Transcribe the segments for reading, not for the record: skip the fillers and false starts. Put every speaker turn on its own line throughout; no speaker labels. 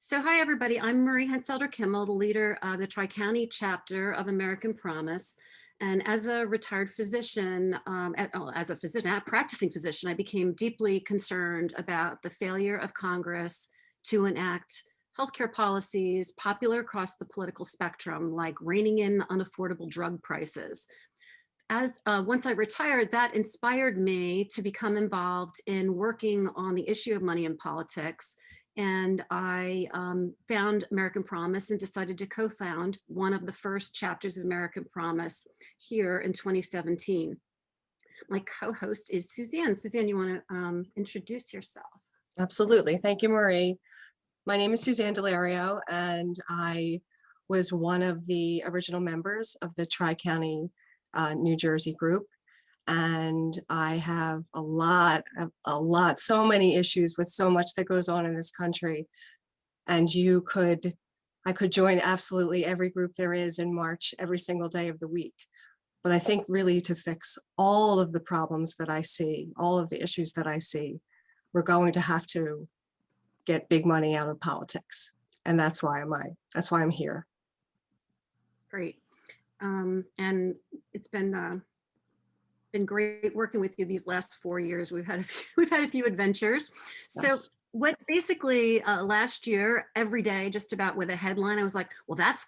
So hi, everybody. I'm Marie Henselder Kimmel, the leader of the Tri-County chapter of American Promise. And as a retired physician, as a physician, a practicing physician, I became deeply concerned about the failure of Congress to enact healthcare policies popular across the political spectrum, like reining in unaffordable drug prices. As once I retired, that inspired me to become involved in working on the issue of money in politics. And I found American Promise and decided to co-found one of the first chapters of American Promise here in 2017. My co-host is Suzanne. Suzanne, you want to introduce yourself?
Absolutely. Thank you, Marie. My name is Suzanne Delario, and I was one of the original members of the Tri-County New Jersey group. And I have so many issues with so much that goes on in this country. And I could join absolutely every group there is in March every single day of the week. But I think really to fix all of the problems that I see, all of the issues that I see, we're going to have to get big money out of politics. And that's why I'm here.
Great. And it's been great working with you these last 4 years. We've had a few adventures. So
Yes.
what basically last year, every day, just about with a headline, I was like, well, that's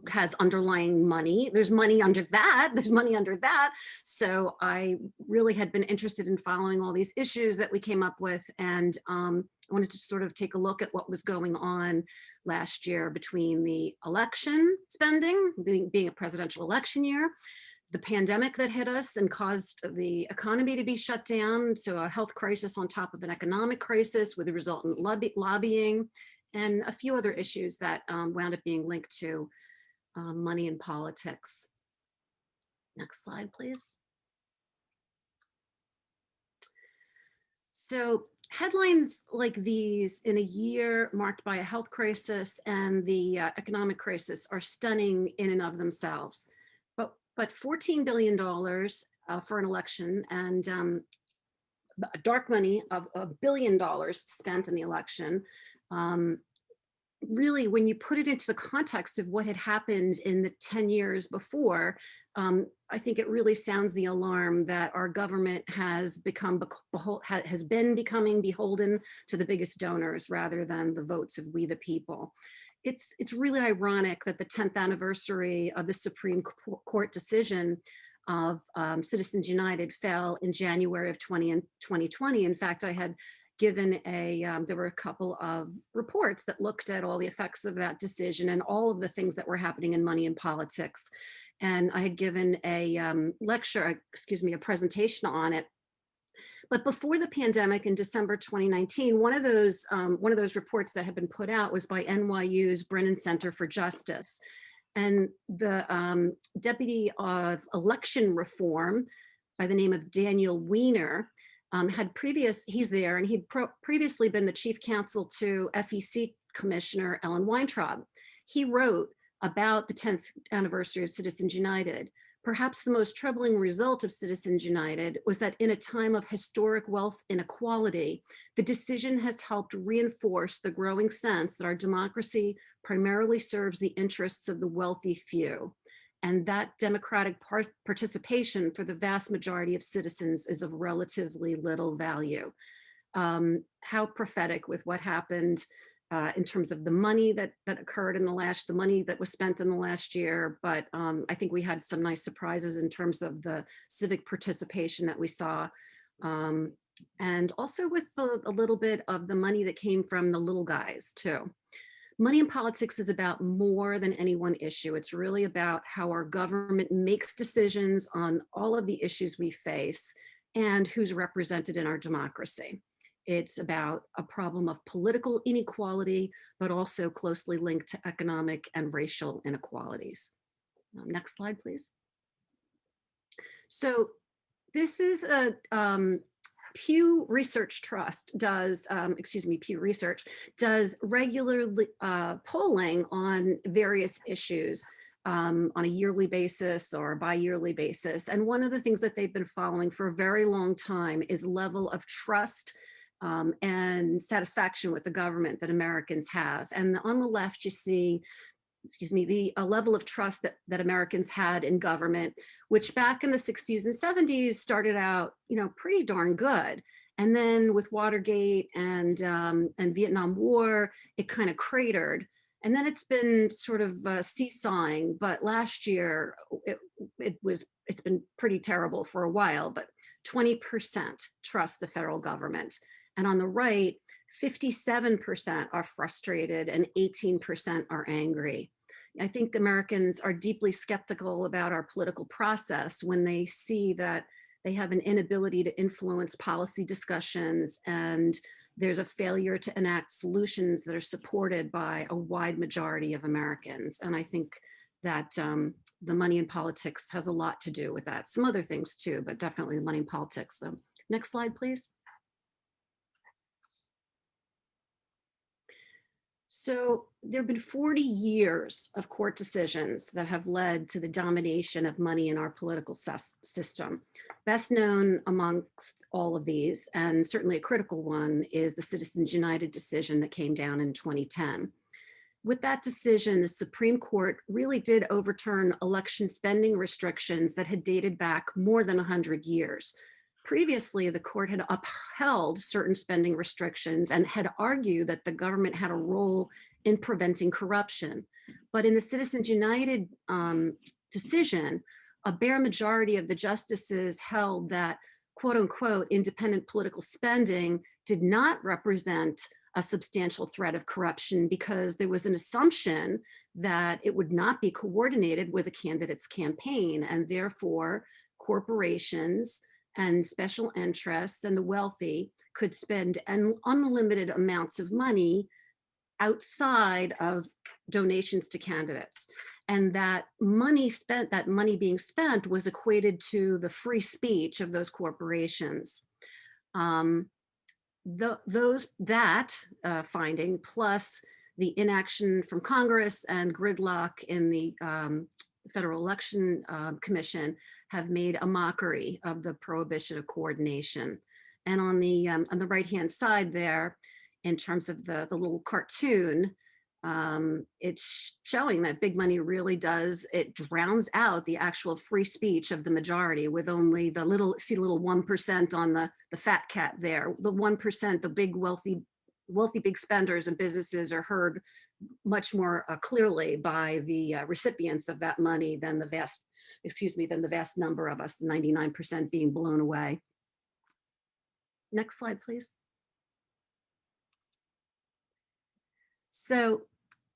has underlying money. There's money under that. There's money under that. So I really had been interested in following all these issues that we came up with, and I wanted to sort of take a look at what was going on last year between the election spending, being a presidential election year, the pandemic that hit us and caused the economy to be shut down. So a health crisis on top of an economic crisis with the resultant lobbying and a few other issues that wound up being linked to money in politics. Next slide, please. So headlines like these in a year marked by a health crisis and the economic crisis are stunning in and of themselves. But $14 billion for an election and dark money of $1 billion spent in the election. Really, when you put it into the context of what had happened in the 10 years before, I think it really sounds the alarm that our government has been becoming beholden to the biggest donors rather than the votes of we the people. It's really ironic that the 10th anniversary of the Supreme Court decision of Citizens United fell in January of 2020. In fact, I had given there were a couple of reports that looked at all the effects of that decision and all of the things that were happening in money and politics. And I had given a a presentation on it. But before the pandemic in December 2019, one of those reports that had been put out was by NYU's Brennan Center for Justice. And the deputy of election reform by the name of Daniel Weiner he's there, and he'd previously been the chief counsel to FEC Commissioner Ellen Weintraub. He wrote about the 10th anniversary of Citizens United. Perhaps the most troubling result of Citizens United was that in a time of historic wealth inequality, the decision has helped reinforce the growing sense that our democracy primarily serves the interests of the wealthy few, and that democratic participation for the vast majority of citizens is of relatively little value. How prophetic with what happened in terms of the money that occurred in the money that was spent in the last year. But I think we had some nice surprises in terms of the civic participation that we saw. And also with a little bit of the money that came from the little guys too. Money in politics is about more than any one issue. It's really about how our government makes decisions on all of the issues we face and who's represented in our democracy. It's about a problem of political inequality, but also closely linked to economic and racial inequalities. Next slide, please. So this is a Pew Research Trust does, Pew Research does regularly polling on various issues on a yearly basis or a bi-yearly basis. And one of the things that they've been following for a very long time is level of trust and satisfaction with the government that Americans have. And on the left, you see, excuse me, the level of trust that Americans had in government, which back in the 60s and 70s started out, pretty darn good. And then with Watergate and Vietnam War, it kind of cratered. And then it's been sort of seesawing. But last year, it's been pretty terrible for a while. But 20% trust the federal government. And on the right, 57% are frustrated and 18% are angry. I think Americans are deeply skeptical about our political process when they see that they have an inability to influence policy discussions and there's a failure to enact solutions that are supported by a wide majority of Americans. And I think that the money in politics has a lot to do with that. Some other things too, but definitely the money in politics. So, next slide, please. So there have been 40 years of court decisions that have led to the domination of money in our political system. Best known amongst all of these, and certainly a critical one, is the Citizens United decision that came down in 2010. With that decision, the Supreme Court really did overturn election spending restrictions that had dated back more than 100 years. Previously, the court had upheld certain spending restrictions and had argued that the government had a role in preventing corruption. But in the Citizens United decision, a bare majority of the justices held that, quote unquote, independent political spending did not represent a substantial threat of corruption because there was an assumption that it would not be coordinated with a candidate's campaign, and therefore corporations and special interests and the wealthy could spend unlimited amounts of money outside of donations to candidates. And that money being spent was equated to the free speech of those corporations. That finding, plus the inaction from Congress and gridlock in the Federal Election Commission, have made a mockery of the prohibition of coordination. And on the right-hand side there, in terms of the little cartoon, it's showing that big money really it drowns out the actual free speech of the majority with only the little 1% on the fat cat there. The 1%, the big wealthy big spenders and businesses are heard much more clearly by the recipients of that money than the vast number of us, 99% being blown away. Next slide, please. So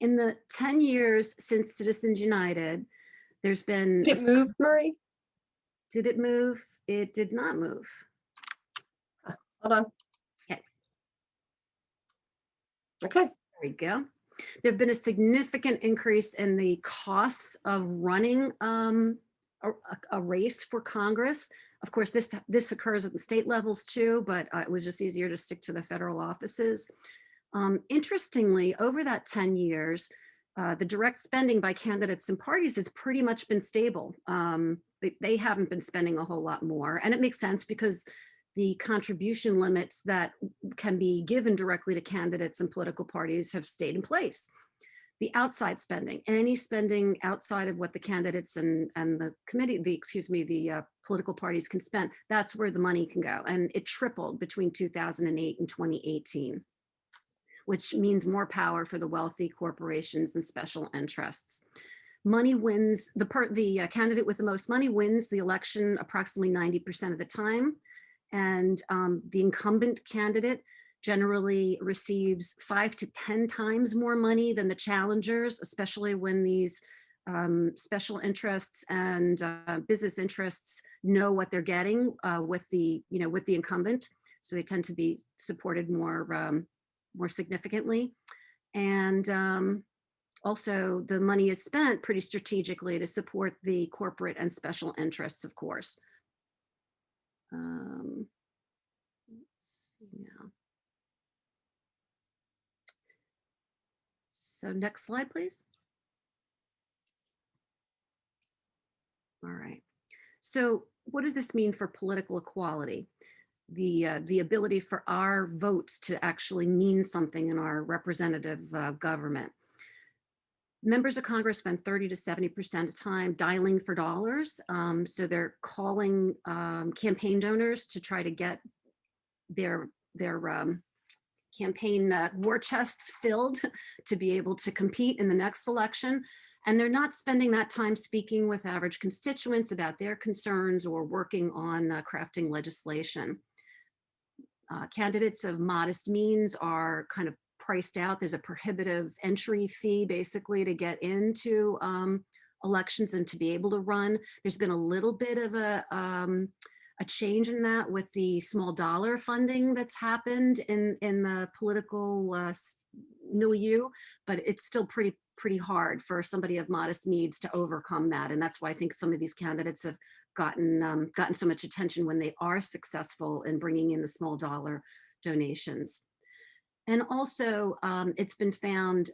in the 10 years since Citizens United, there's been—
Did it move, Marie?
Did it move? It did not move.
Hold on. Okay.
There we go. There have been a significant increase in the costs of running a race for Congress. Of course, this occurs at the state levels too, but it was just easier to stick to the federal offices. Interestingly, over that 10 years, the direct spending by candidates and parties has pretty much been stable. They haven't been spending a whole lot more, and it makes sense because the contribution limits that can be given directly to candidates and political parties have stayed in place. The outside spending, any spending outside of what the candidates and the committee, the political parties can spend, that's where the money can go. And it tripled between 2008 and 2018, which means more power for the wealthy, corporations, and special interests. Money wins, the candidate with the most money wins the election approximately 90% of the time. And the incumbent candidate generally receives 5 to 10 times more money than the challengers, especially when these special interests and business interests know what they're getting with the incumbent. So they tend to be supported more significantly. And also the money is spent pretty strategically to support the corporate and special interests, of course. Let's see now. So next slide, please. All right. So what does this mean for political equality? the ability for our votes to actually mean something in our representative government. Members of Congress spend 30 to 70% of time dialing for dollars. So they're calling campaign donors to try to get their campaign war chests filled to be able to compete in the next election. And they're not spending that time speaking with average constituents about their concerns or working on crafting legislation. Candidates of modest means are kind of priced out. There's a prohibitive entry fee basically to get into elections and to be able to run. There's been a little bit of a change in that with the small dollar funding that's happened in the political milieu, but it's still pretty hard for somebody of modest means to overcome that. And that's why I think some of these candidates have gotten so much attention when they are successful in bringing in the small dollar donations. And also, it's been found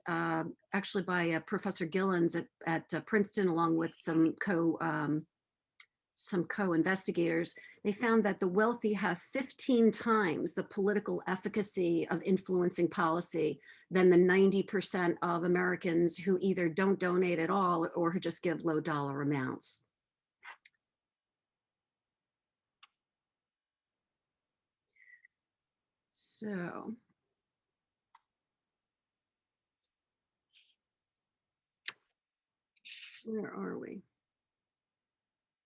actually by Professor Gillens at Princeton, along with some co-investigators. They found that the wealthy have 15 times the political efficacy of influencing policy than the 90% of Americans who either don't donate at all or who just give low dollar amounts. So, where are we?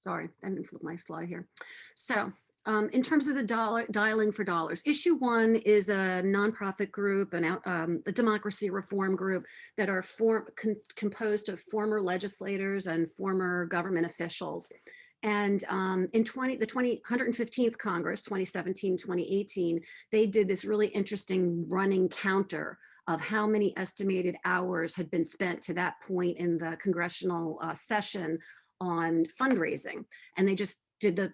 Sorry, I didn't flip my slide here. So in terms of the dialing for dollars, Issue One is a nonprofit group, a democracy reform group that are composed of former legislators and former government officials. And in the 115th Congress, 2017, 2018, they did this really interesting running counter of how many estimated hours had been spent to that point in the congressional session on fundraising. And they just did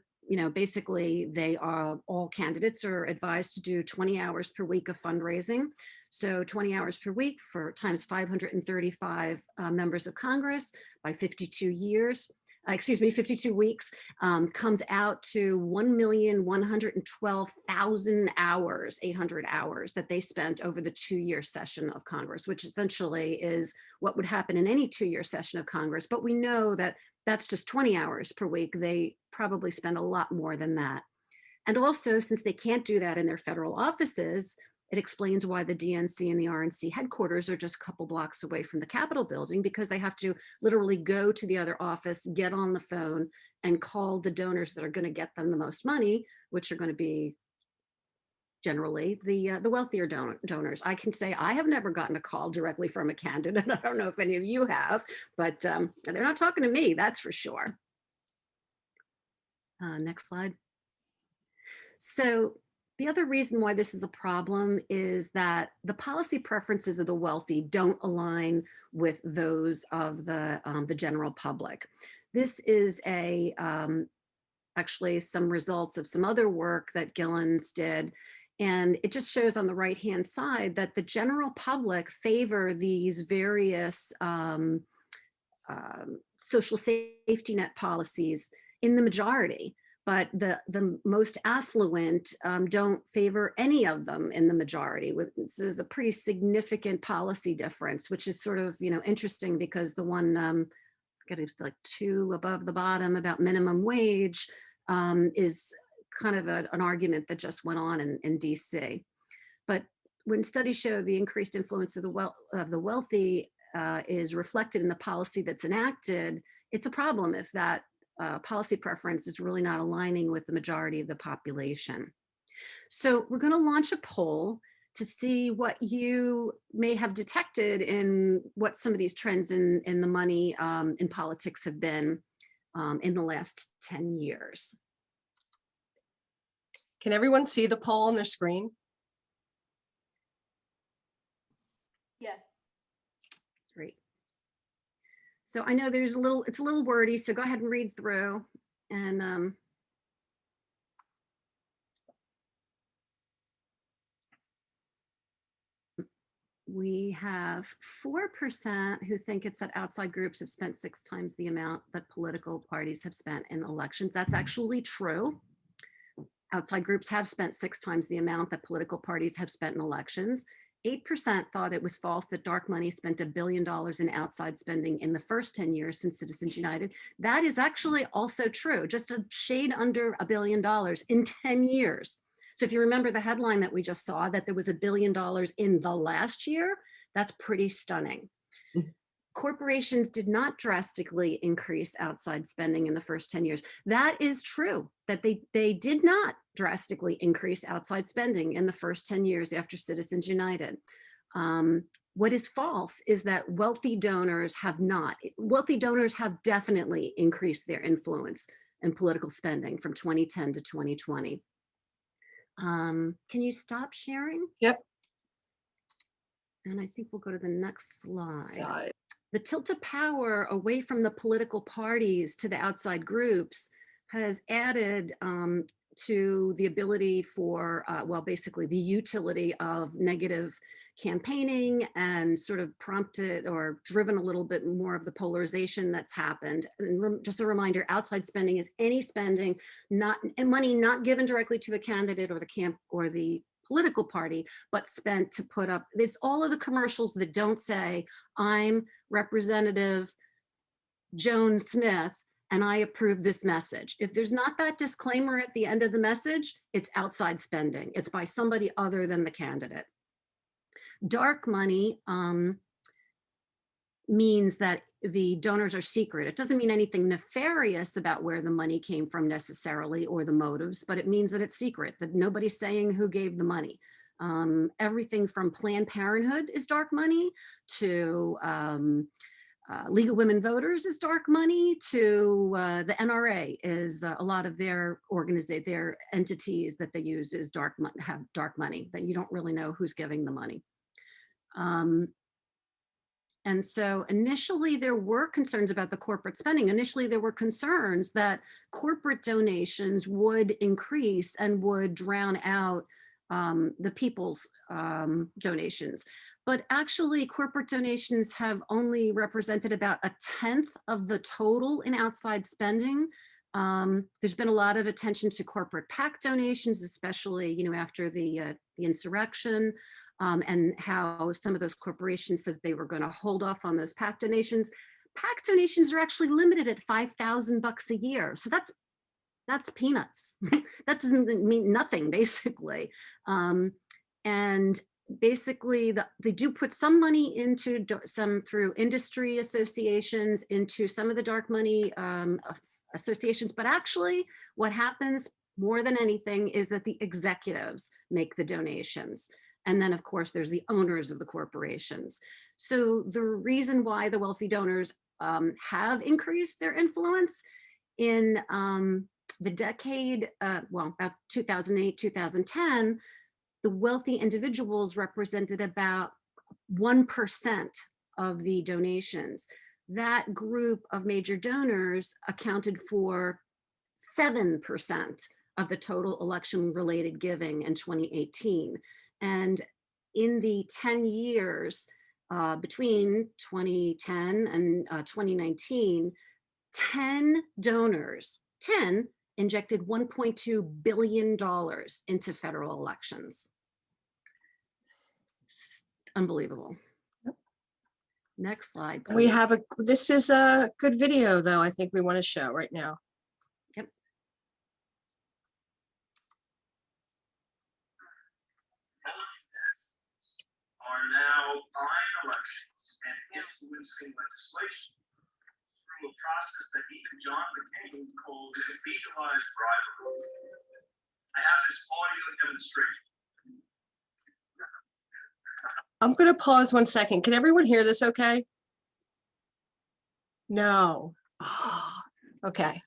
basically all candidates are advised to do 20 hours per week of fundraising. So 20 hours per week for times 535 members of Congress by 52 years. 52 weeks, comes out to 1,112,000 hours, 800 hours that they spent over the 2-year session of Congress, which essentially is what would happen in any 2-year session of Congress. But we know that that's just 20 hours per week. They probably spend a lot more than that. And also, since they can't do that in their federal offices, it explains why the DNC and the RNC headquarters are just a couple blocks away from the Capitol building, because they have to literally go to the other office, get on the phone, and call the donors that are going to get them the most money, which are going to be generally the wealthier donors. I can say I have never gotten a call directly from a candidate. I don't know if any of you have, but they're not talking to me, that's for sure. Next slide. So the other reason why this is a problem is that the policy preferences of the wealthy don't align with those of the general public. This is actually some results of some other work that Gillens did. And it just shows on the right-hand side that the general public favor these various social safety net policies in the majority. But the most affluent don't favor any of them in the majority. This is a pretty significant policy difference, which is sort of interesting, because the one it's like 2 above the bottom about minimum wage is kind of an argument that just went on in DC. But when studies show the increased influence of the wealthy is reflected in the policy that's enacted, it's a problem if that policy preference is really not aligning with the majority of the population. So we're going to launch a poll to see what you may have detected in what some of these trends in the money in politics have been in the last 10 years.
Can everyone see the poll on their screen?
Yes.
Great. So I know it's a little wordy, so go ahead and read through. And we have 4% who think it's that outside groups have spent 6 times the amount that political parties have spent in elections. That's actually true. Outside groups have spent 6 times the amount that political parties have spent in elections. 8% thought it was false that dark money spent $1 billion in outside spending in the first 10 years since Citizens United. That is actually also true, just a shade under $1 billion in 10 years. So if you remember the headline that we just saw, that there was $1 billion in the last year, that's pretty stunning. Corporations did not drastically increase outside spending in the first 10 years. That is true, that they did not drastically increase outside spending in the first 10 years after Citizens United. What is false is that wealthy donors have not. Wealthy donors have definitely increased their influence in political spending from 2010 to 2020. Can you stop sharing?
Yep.
And I think we'll go to the next slide.
Got it.
The tilt of power away from the political parties to the outside groups has added to the ability for, well, basically the utility of negative campaigning, and sort of prompted or driven a little bit more of the polarization that's happened. And just a reminder, outside spending is any spending, and money not given directly to the candidate or the camp or the political party, but spent to put up, it's all of the commercials that don't say, I'm Representative Joan Smith and I approve this message. If there's not that disclaimer at the end of the message, it's outside spending. It's by somebody other than the candidate. Dark money means that the donors are secret. It doesn't mean anything nefarious about where the money came from necessarily, or the motives, but it means that it's secret, that nobody's saying who gave the money. Everything from Planned Parenthood is dark money, to League of Women Voters is dark money, to the NRA is a lot of their their entities that they use is have dark money, that you don't really know who's giving the money. And so initially there were concerns about the corporate spending. Initially there were concerns that corporate donations would increase and would drown out the people's donations. But actually corporate donations have only represented about 1/10 of the total in outside spending. There's been a lot of attention to corporate PAC donations, especially, you know, after the insurrection, and how some of those corporations said they were going to hold off on those PAC donations. PAC donations are actually limited at $5,000 a year, so that's peanuts. That doesn't mean nothing, basically. And basically, they do put some money into some through industry associations, into some of the dark money associations. But actually, what happens more than anything is that the executives make the donations. And then, of course, there's the owners of the corporations. So the reason why the wealthy donors have increased their influence in the decade, well, about 2008, 2010, the wealthy individuals represented about 1% of the donations. That group of major donors accounted for 7% of the total election-related giving in 2018. And in the 10 years between 2010 and 2019, 10 donors, 10 injected $1.2 billion into federal elections. It's unbelievable.
Yep.
Next slide.
We
please.
have this is a good video though, I think we want to show right now.
Yep.
Are now buying elections and influencing legislation through a process that even John McCain calls legalized bribery. I have this audio demonstration.
I'm going to pause 1 second. Can everyone hear this okay? No. Oh, okay.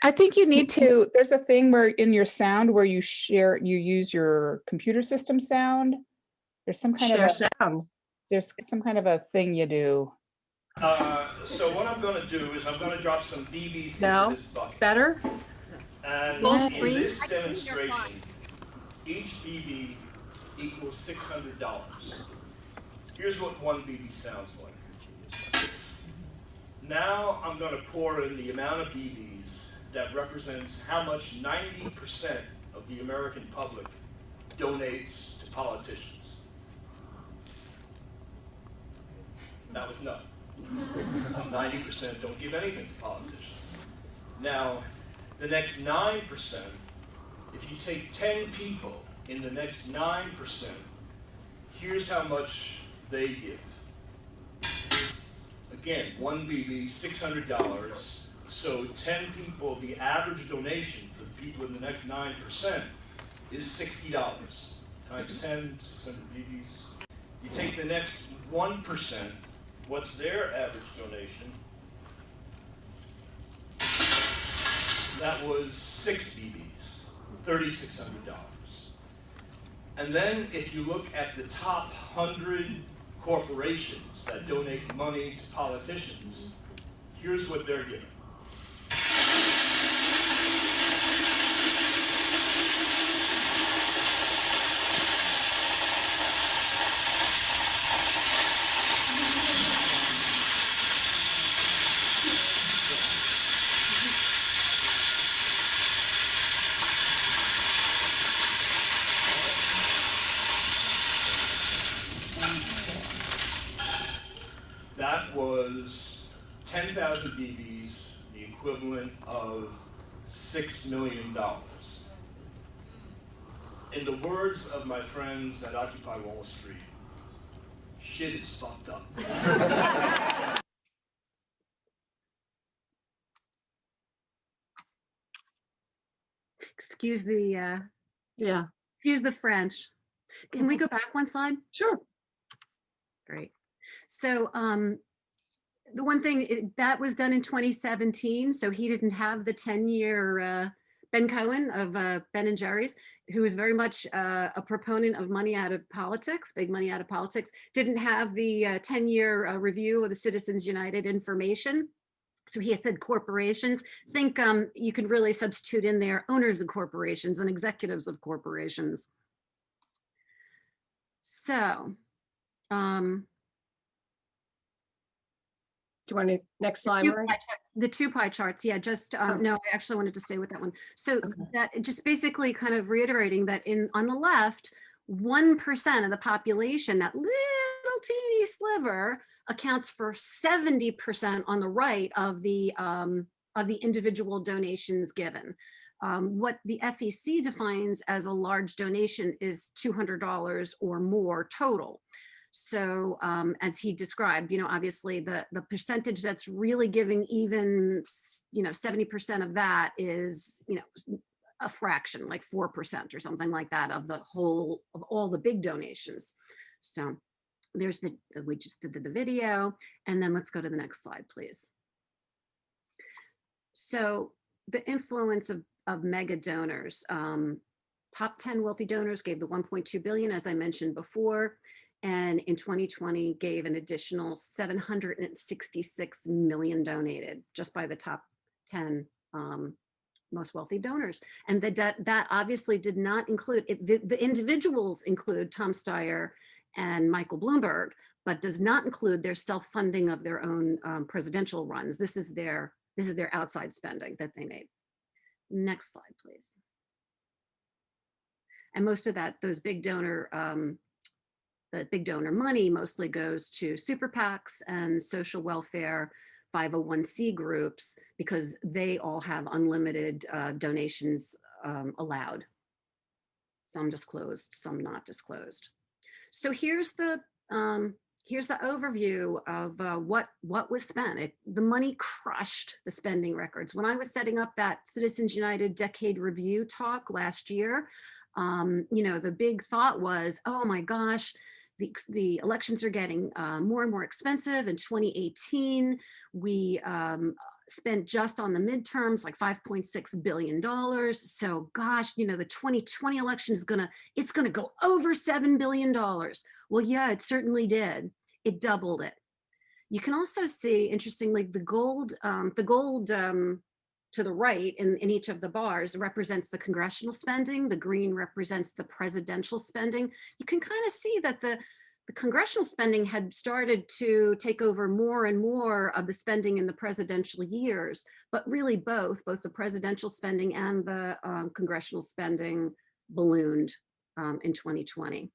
I think you need to, there's a thing where in your sound where you use your computer system sound. There's some kind
Share
of
sound.
there's some kind of a thing you do.
So what I'm going to do is I'm going to drop some BBs
No.
into this bucket.
Better?
And
Full
in
screen?
this demonstration, each BB equals $600. Here's what one BB sounds like. Now I'm going to pour in the amount of BBs that represents how much 90% of
of the American public donates to politicians? That was no. 90% don't give anything to politicians. Now, the next 9%, if you take 10 people in the next 9%, here's how much they give. Again, one BB, $600. So 10 people, the average donation for the people in the next 9% is $60. Times 10, 600 BBs. You take the next 1%, what's their average donation? That was 6 BBs, $3,600. And then if you look at the top 100 corporations that donate money to politicians, here's what they're giving. That was 10,000 BBs, the equivalent of $6 million. In the words of my friends at Occupy Wall Street, shit is fucked up.
Excuse the,
Yeah,
excuse the French. Can we go back one slide?
sure.
Great. So the one thing that was done in 2017, so he didn't have the 10-year Ben Cohen of Ben and Jerry's, who is very much a proponent of money out of politics, big money out of politics, didn't have the 10-year review of the Citizens United information. So he said corporations. Think you could really substitute in there owners of corporations and executives of corporations. So
Do you want to, next slide,
two
Marie?
pie chart- the two pie charts, yeah, just, no, I actually wanted to stay with that one. So
Okay.
that just basically kind of reiterating that on the left, 1% of the population, that little teeny sliver accounts for 70% on the right of the individual donations given. What the FEC defines as a large donation is $200 or more total. So as he described, obviously the percentage that's really giving even, 70% of that is, a fraction, like 4% or something like that of the whole, of all the big donations. So there's we just did the video, and then let's go to the next slide, please. So the influence of mega donors, top 10 wealthy donors gave the 1.2 billion, as I mentioned before. And in 2020 gave an additional 766 million donated just by the top 10 most wealthy donors. And that obviously did not include, the individuals include Tom Steyer and Michael Bloomberg, but does not include their self-funding of their own presidential runs. This is their outside spending that they made. Next slide, please. And most of those big donor, the big donor money mostly goes to super PACs and social welfare 501c groups, because they all have unlimited donations allowed. Some disclosed, some not disclosed. So here's the overview of what was spent. The money crushed the spending records. When I was setting up that Citizens United Decade Review talk last year, the big thought was, oh my gosh, the elections are getting more and more expensive. In 2018, we spent just on the midterms like $5.6 billion. So gosh, the 2020 election is it's gonna go over $7 billion. Well, yeah, it certainly did. It doubled it. You can also see, interestingly, the gold to the right in each of the bars represents the congressional spending. The green represents the presidential spending. You can kind of see that the congressional spending had started to take over more and more of the spending in the presidential years, but really both the presidential spending and the congressional spending ballooned in 2020.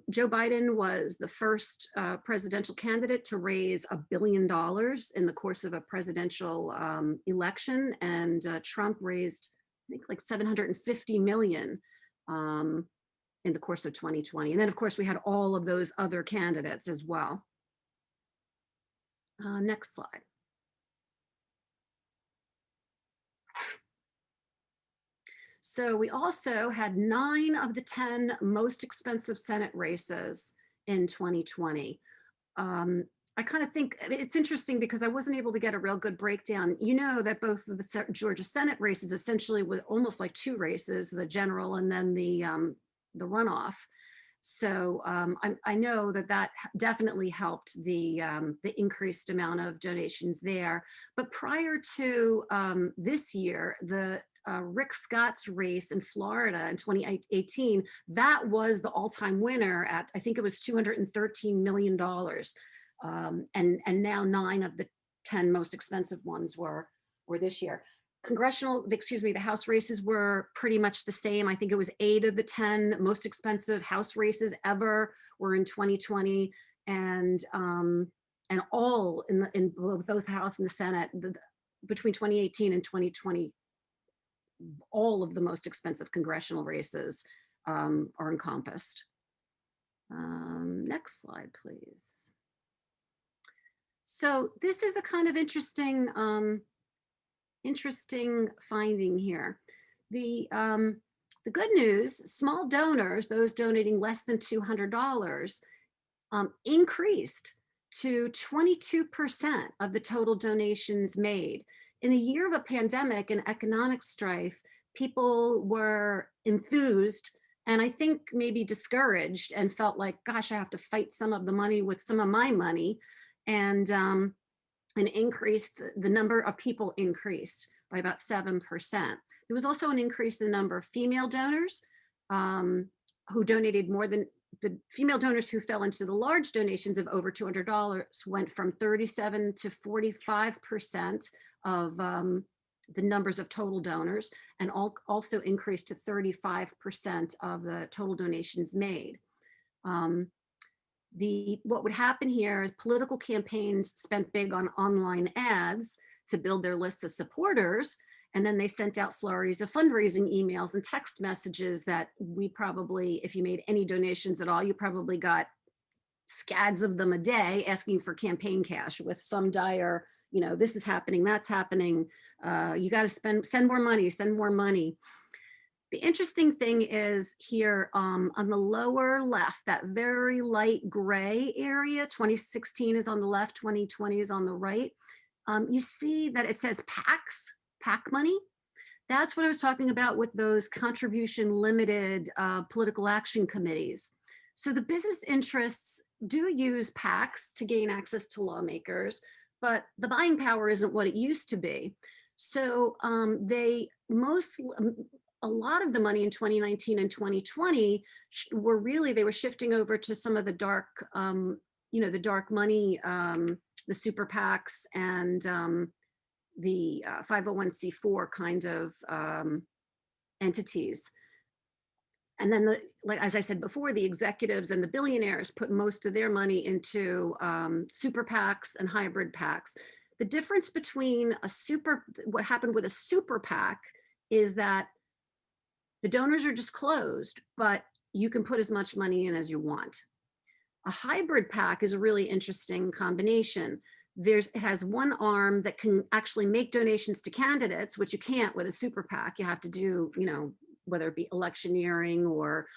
Joe Biden was the first presidential candidate to raise $1 billion in the course of a presidential election, and Trump raised, I think, like 750 million in the course of 2020. And then, of course, we had all of those other candidates as well. Next slide. So we also had 9 of the 10 most expensive Senate races in 2020. I kind of think it's interesting because I wasn't able to get a real good breakdown. You know that both of the Georgia Senate races essentially were almost like 2 races, the general and then the runoff. So I know that definitely helped the increased amount of donations there. But prior to this year, the Rick Scott's race in Florida in 2018, that was the all-time winner at, I think it was $213 million. And now 9 of the 10 most expensive ones were this year. The House races were pretty much the same. I think it was 8 of the 10 most expensive House races ever were in 2020, and all in both the House and the Senate between 2018 and 2020. All of the most expensive congressional races are encompassed. Next slide, please. So this is a kind of interesting finding here. The good news, small donors, those donating less than $200, increased to 22% of the total donations made. In a year of a pandemic and economic strife, people were enthused and I think maybe discouraged and felt like, gosh, I have to fight some of the money with some of my money. And increased, the number of people increased by about 7%. There was also an increase in the number of female donors who donated more than, the female donors who fell into the large donations of over $200 went from 37 to 45% of the numbers of total donors, and also increased to 35% of the total donations made. What would happen here is political campaigns spent big on online ads to build their lists of supporters, and then they sent out flurries of fundraising emails and text messages that we probably, if you made any donations at all, you probably got scads of them a day asking for campaign cash with some dire, you know, this is happening, that's happening, you got to send more money, send more money. The interesting thing is here on the lower left, that very light gray area, 2016 is on the left, 2020 is on the right. You see that it says PAC money. That's what I was talking about with those contribution limited political action committees. So the business interests do use PACs to gain access to lawmakers, but the buying power isn't what it used to be. So a lot of the money in 2019 and 2020 they were shifting over to some of the dark, the dark money, the super PACs and the 501c4 kind of entities. And then, as I said before, the executives and the billionaires put most of their money into super PACs and hybrid PACs. The difference between what happened with a super PAC is that the donors are disclosed, but you can put as much money in as you want. A hybrid PAC is a really interesting combination. It has one arm that can actually make donations to candidates, which you can't with a super PAC. You have to do, whether it be electioneering or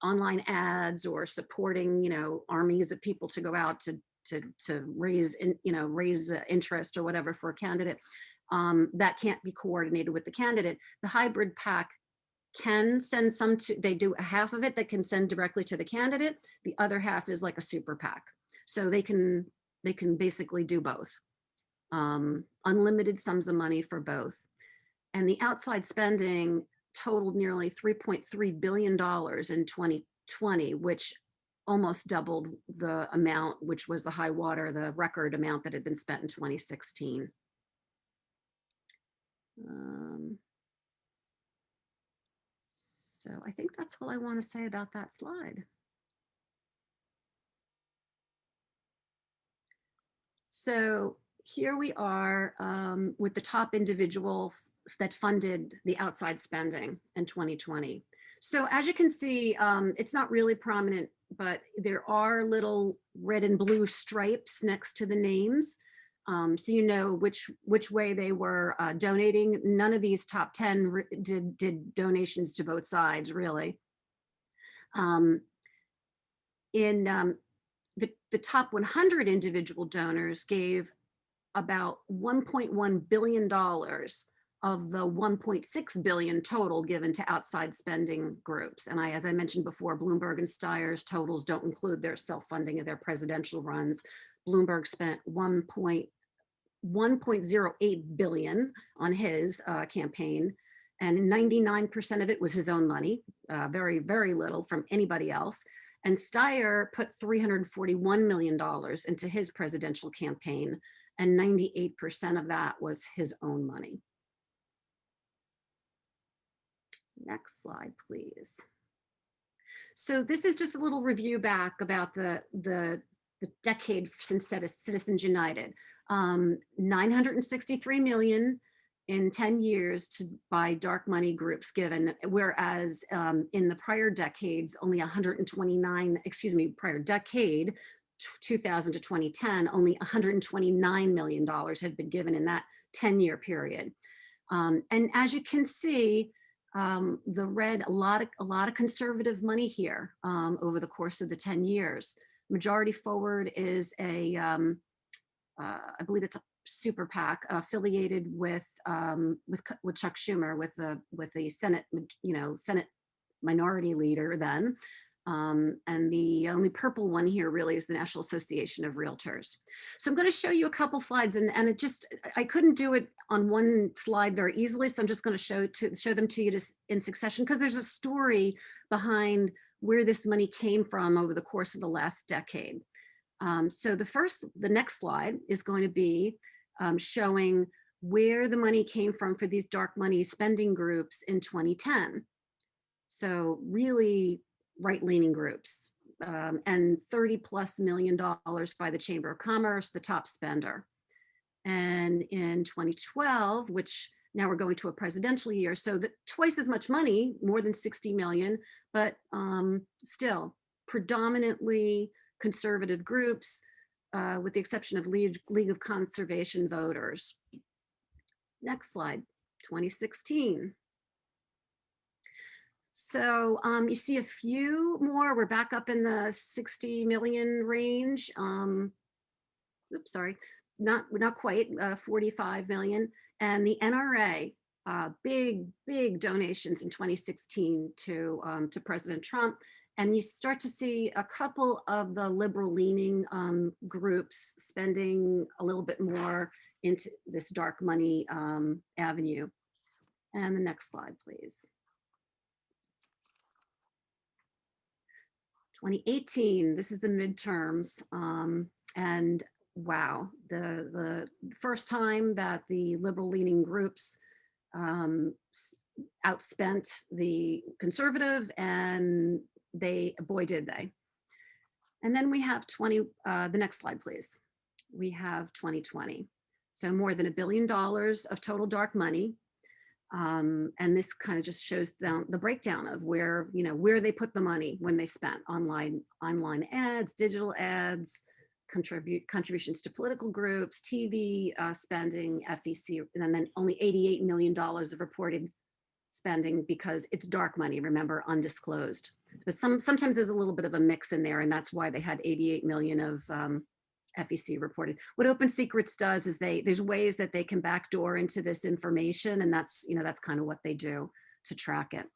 online ads or supporting, armies of people to go out to raise interest or whatever for a candidate. That can't be coordinated with the candidate. The hybrid PAC can send they do a half of it that can send directly to the candidate. The other half is like a super PAC. So they can basically do both. Unlimited sums of money for both. And the outside spending totaled nearly $3.3 billion in 2020, which almost doubled the amount, which was the high water, the record amount that had been spent in 2016. So I think that's all I want to say about that slide. So here we are with the top individual that funded the outside spending in 2020. So as you can see, it's not really prominent, but there are little red and blue stripes next to the names. So you know which way they were donating. None of these top 10 did donations to both sides, really. The top 100 individual donors gave about $1.1 billion of the 1.6 billion total given to outside spending groups. And as I mentioned before, Bloomberg and Steyer's totals don't include their self-funding of their presidential runs. Bloomberg spent 1.08 billion on his campaign, and 99% of it was his own money, very, very little from anybody else. And Steyer put $341 million into his presidential campaign, and 98% of that was his own money. Next slide, please. So this is just a little review back about the decade since Citizens United. 963 million in 10 years by dark money groups given, whereas in the prior decades, only 129, prior decade, 2000 to 2010, only $129 million had been given in that 10-year period. And as you can see, the red, a lot of conservative money here over the course of the 10 years. Majority Forward is a, I believe it's a super PAC affiliated with Chuck Schumer, with the Senate, Senate minority leader then. And the only purple one here really is the National Association of Realtors. So I'm going to show you a couple slides, and I couldn't do it on one slide very easily, so I'm just going to show them to you in succession, because there's a story behind where this money came from over the course of the last decade. So the next slide is going to be showing where the money came from for these dark money spending groups in 2010. So really right-leaning groups, and $30+ million by the Chamber of Commerce, the top spender. And in 2012, which now we're going to a presidential year, so twice as much money, more than 60 million, but still predominantly conservative groups, with the exception of League of Conservation Voters. Next slide, 2016. So you see a few more. We're back up in the 60 million range. Oops, sorry, not quite, 45 million. And the NRA, big donations in 2016 to President Trump. And you start to see a couple of the liberal-leaning groups spending a little bit more into this dark money avenue. And the next slide, please. 2018, this is the midterms, and wow, the first time that the liberal-leaning groups outspent the conservative, and boy did they. And then we have the next slide, please. We have 2020. So more than $1 billion of total dark money. And this kind of just shows the breakdown of where they put the money when they spent online ads, digital ads, contributions to political groups, TV spending, FEC, and then only $88 million of reported spending because it's dark money, remember, undisclosed. But sometimes there's a little bit of a mix in there, and that's why they had 88 million of FEC reported. What Open Secrets does is there's ways that they can backdoor into this information, and that's kind of what they do to track it.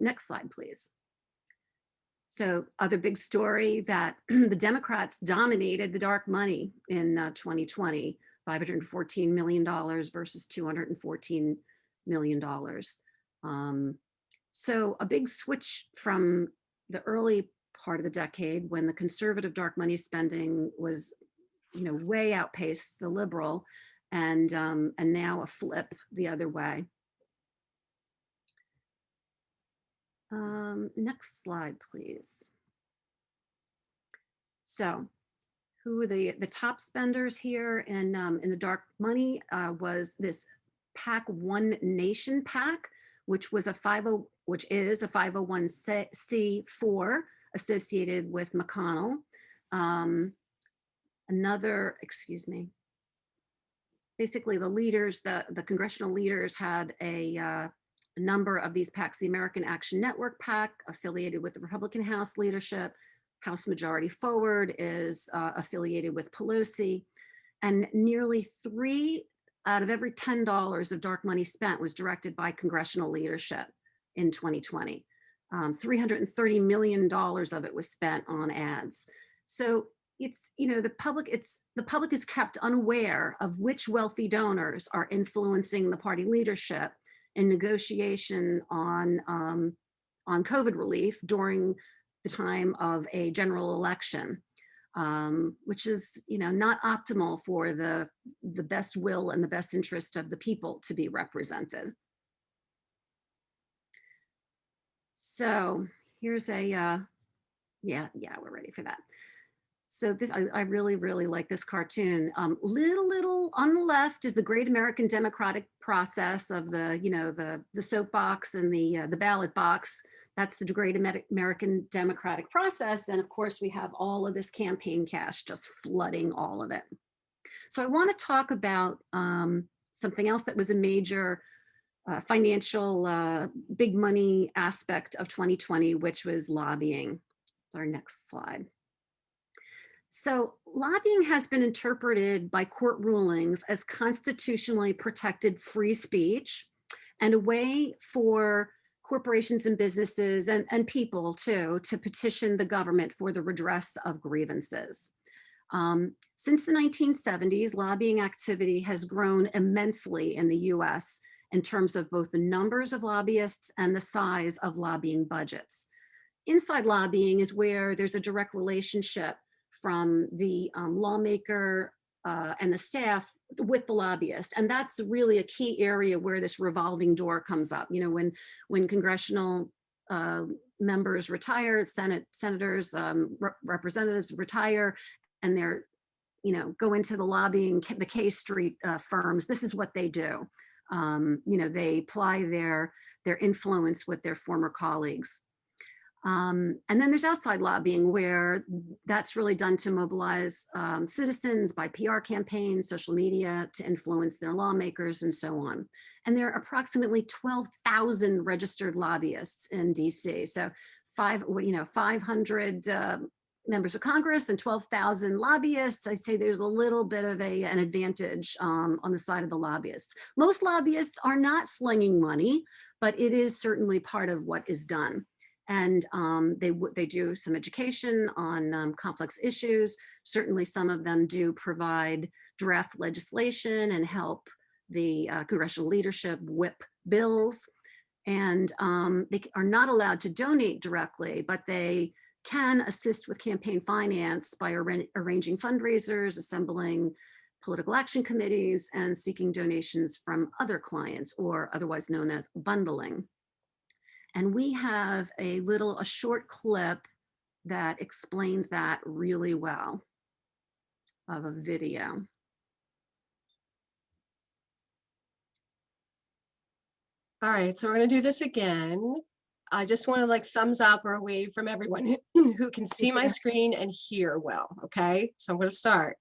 Next slide, please. So other big story that the Democrats dominated the dark money in 2020, $514 million versus $214 million. So a big switch from the early part of the decade when the conservative dark money spending was, way outpaced the liberal, and now a flip the other way. Next slide, please. So, who are the top spenders here in the dark money? Was this PAC One Nation PAC, which is a 501c4 associated with McConnell. Basically the leaders, the congressional leaders had a number of these PACs. The American Action Network PAC, affiliated with the Republican House leadership. House Majority Forward is affiliated with Pelosi. And nearly 3 out of every $10 of dark money spent was directed by congressional leadership in 2020. $330 million of it was spent on ads. So it's, the public is kept unaware of which wealthy donors are influencing the party leadership in negotiation on COVID relief during the time of a general election, which is, not optimal for the best will and the best interest of the people to be represented. So here's we're ready for that. So this, I really, really like this cartoon. Little on the left is the great American democratic process of the soapbox and the ballot box. That's the great American democratic process. And of course, we have all of this campaign cash just flooding all of it. So I want to talk about something else that was a major financial big money aspect of 2020, which was lobbying. It's our next slide. So lobbying has been interpreted by court rulings as constitutionally protected free speech and a way for corporations and businesses and people too to petition the government for the redress of grievances. Since the 1970s, lobbying activity has grown immensely in the US in terms of both the numbers of lobbyists and the size of lobbying budgets. Inside lobbying is where there's a direct relationship from the lawmaker and the staff with the lobbyist. And that's really a key area where this revolving door comes up. When congressional members retire, senators, representatives retire, and they're, go into the lobbying, the K Street firms, this is what they do. They apply their influence with their former colleagues. And then there's outside lobbying, where that's really done to mobilize citizens by PR campaigns, social media, to influence their lawmakers and so on. And there are approximately 12,000 registered lobbyists in DC. So 500 members of Congress and 12,000 lobbyists. I'd say there's a little bit of an advantage on the side of the lobbyists. Most lobbyists are not slinging money, but it is certainly part of what is done. And they do some education on complex issues. Certainly some of them do provide draft legislation and help the congressional leadership whip bills. And they are not allowed to donate directly, but they can assist with campaign finance by arranging fundraisers, assembling political action committees, and seeking donations from other clients, or otherwise known as bundling. And we have a short clip that explains that really well, of a video.
All right, so we're gonna do this again. I just want to thumbs up or a wave from everyone who can see my screen and hear well, okay? So I'm gonna start.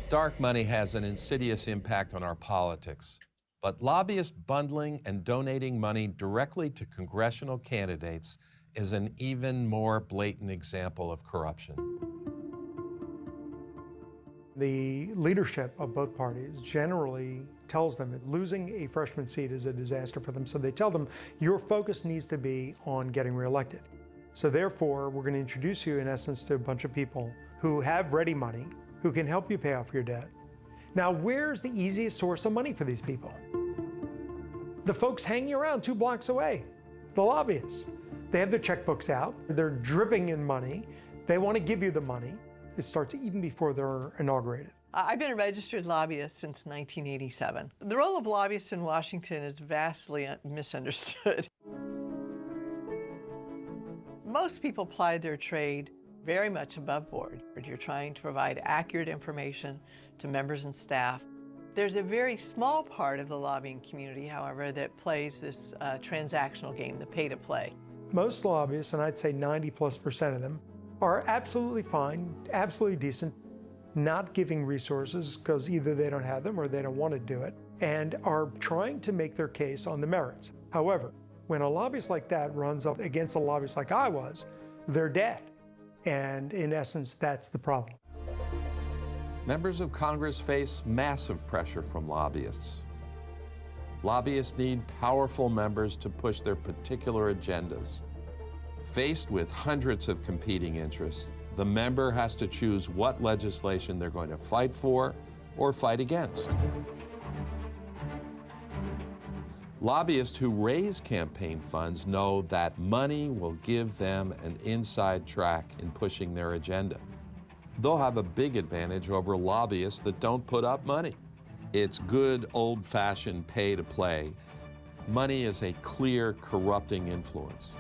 Dark money has an insidious impact on our politics. But lobbyist bundling and donating money directly to congressional candidates is an even more blatant example of corruption.
The leadership of both parties generally tells them that losing a freshman seat is a disaster for them. So they tell them, your focus needs to be on getting reelected. So therefore, we're going to introduce you in essence to a bunch of people who have ready money, who can help you pay off your debt. Now, where's the easiest source of money for these people? The folks hanging around 2 blocks away. The lobbyists. They have their checkbooks out. They're dripping in money. They want to give you the money. It starts even before they're inaugurated.
I've been a registered lobbyist since 1987. The role of lobbyists in Washington is vastly misunderstood. Most people ply their trade very much above board. You're trying to provide accurate information to members and staff. There's a very small part of the lobbying community, however, that plays this transactional game, the pay to play.
Most lobbyists, and I'd say 90+% of them, are absolutely fine, absolutely decent, not giving resources because either they don't have them or they don't want to do it, and are trying to make their case on the merits. However, when a lobbyist like that runs up against a lobbyist like I was, they're dead. And in essence, that's the problem.
Members of Congress face massive pressure from lobbyists. Lobbyists need powerful members to push their particular agendas. Faced with hundreds of competing interests, the member has to choose what legislation they're going to fight for or fight against. Lobbyists who raise campaign funds know that money will give them an inside track in pushing their agenda. They'll have a big advantage over lobbyists that don't put up money. It's good old-fashioned pay to play. Money is a clear corrupting influence.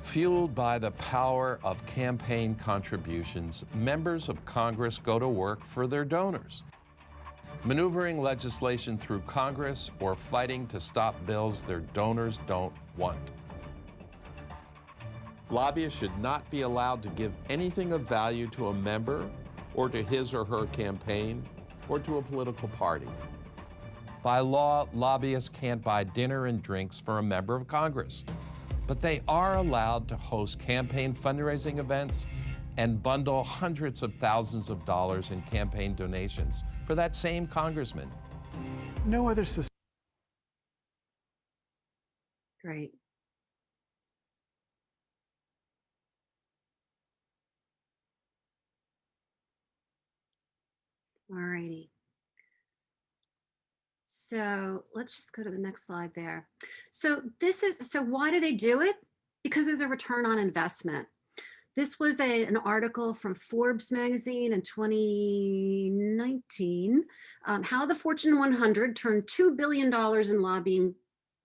Fueled by the power of campaign contributions, members of Congress go to work for their donors, maneuvering legislation through Congress or fighting to stop bills their donors don't want. Lobbyists should not be allowed to give anything of value to a member or to his or her campaign or to a political party. By law, lobbyists can't buy dinner and drinks for a member of Congress, but they are allowed to host campaign fundraising events and bundle hundreds of thousands of dollars in campaign donations for that same congressman.
No other system.
Great. All righty. So let's just go to the next slide there. So why do they do it? Because there's a return on investment. This was an article from Forbes magazine in 2019, how the Fortune 100 turned $2 billion in lobbying